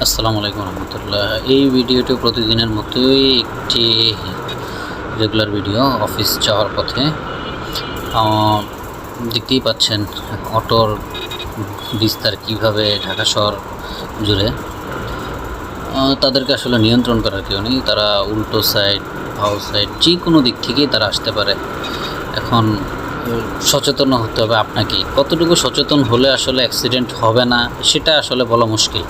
আসসালামু আলাইকুম রহমতুল্লাহ। এই ভিডিওটি প্রতিদিনের মতোই একটি রেগুলার ভিডিও। অফিস যাওয়ার পথে দেখতেই পাচ্ছেন অটোর বিস্তার কীভাবে ঢাকা শহর জুড়ে। তাদেরকে আসলে নিয়ন্ত্রণ করার কেউ নেই। তারা উল্টো সাইড, ভাও সাইড, যে কোনো দিক থেকেই তারা আসতে পারে। এখন সচেতন হতে হবে আপনাকে। কতটুকু সচেতন হলে আসলে অ্যাক্সিডেন্ট হবে না সেটা আসলে বলা মুশকিল।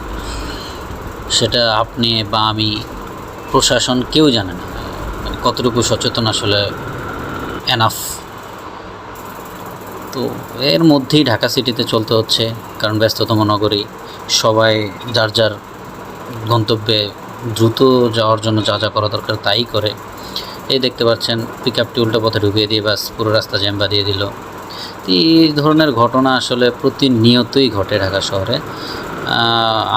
সেটা আপনি বা আমি, প্রশাসন কেউ জানে না মানে কতটুকু সচেতন আসলে এনাফ। তো এর মধ্যেই ঢাকা সিটিতে চলতে হচ্ছে, কারণ ব্যস্ততম নগরী। সবাই যার যার গন্তব্যে দ্রুত যাওয়ার জন্য যা যা করা দরকার তাই করে। এই দেখতে পাচ্ছেন পিক আপটি উল্টো পথে ঢুকিয়ে দিয়ে বাস পুরো রাস্তা জ্যাম বাঁধিয়ে দিল। তো এই ধরনের ঘটনা আসলে প্রতিনিয়তই ঘটে ঢাকা শহরে।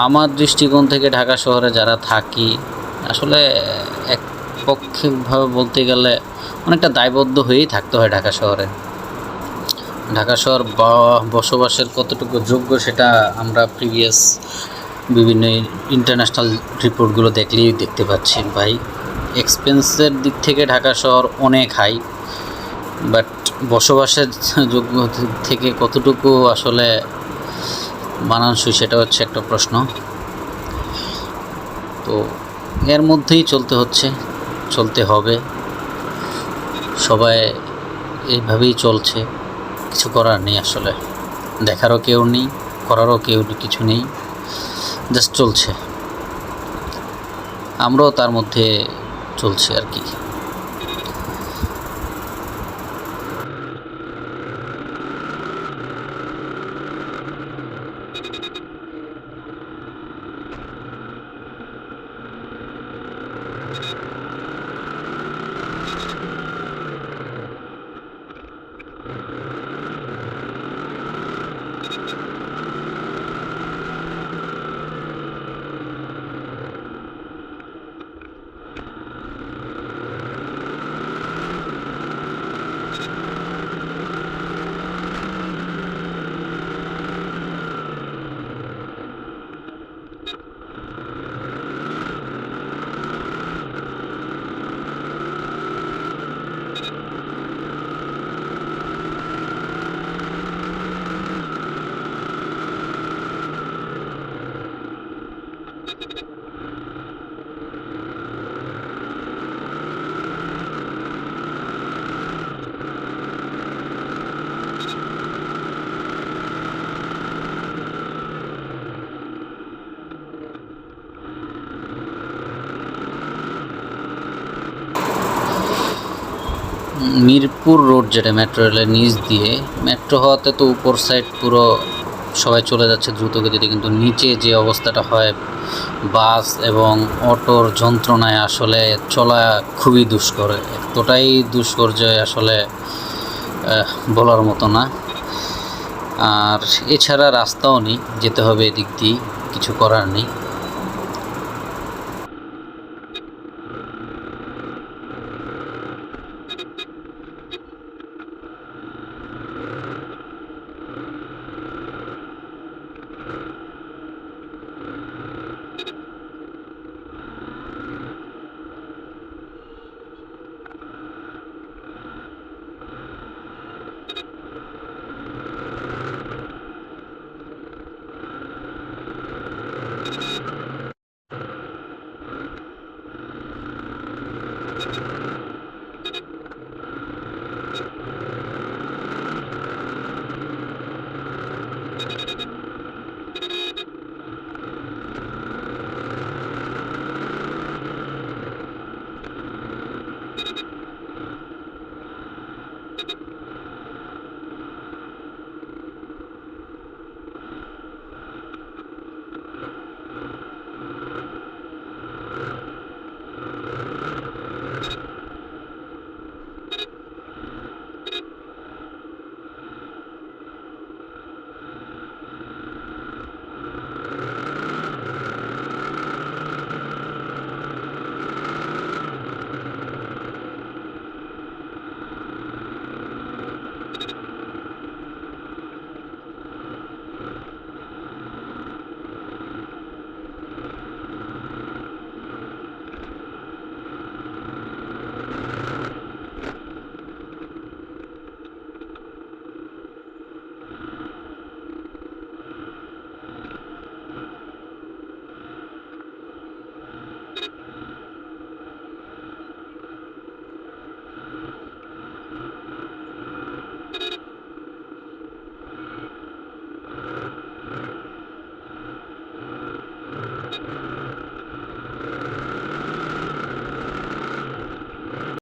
আমার দৃষ্টিকোণ থেকে ঢাকা শহরে যারা থাকি আসলে এক পক্ষেভাবে বলতে গেলে অনেকটা দায়বদ্ধ হয়েই থাকতে হয় ঢাকা শহরে। ঢাকা শহর বসবাসের কতটুকু যোগ্য সেটা আমরা প্রিভিয়াস বিভিন্ন ইন্টারন্যাশনাল রিপোর্টগুলো দেখলেই দেখতে পাচ্ছি। ভাই, এক্সপেন্সের দিক থেকে ঢাকা শহর অনেক হাই, বাট বসবাসের যোগ্য থেকে কতটুকু আসলে মানানসই সেটা হচ্ছে একটা প্রশ্ন। তো এর মধ্যেই চলতে হবে। সবাই এইভাবেই চলছে, কিছু করার নেই আসলে। দেখারও কেউ নেই, করারও কেউ কিছু নেই, জাস্ট চলছে। আমরাও তার মধ্যে চলছি আর কি। মিরপুর রোড, যেটা মেট্রো রেলের নিচ দিয়ে, মেট্রো হওয়াতে তো উপর সাইড পুরো সবাই চলে যাচ্ছে দ্রুতগতিতে, কিন্তু নিচে যে অবস্থাটা হয় বাস এবং অটোর যন্ত্রণায় আসলে চলা খুবই দুষ্কর। এতটাই দুষ্কর যে আসলে বলার মতো না। আর এছাড়া রাস্তাও নেই, যেতে হবে এদিক দিয়ে, কিছু করার নেই।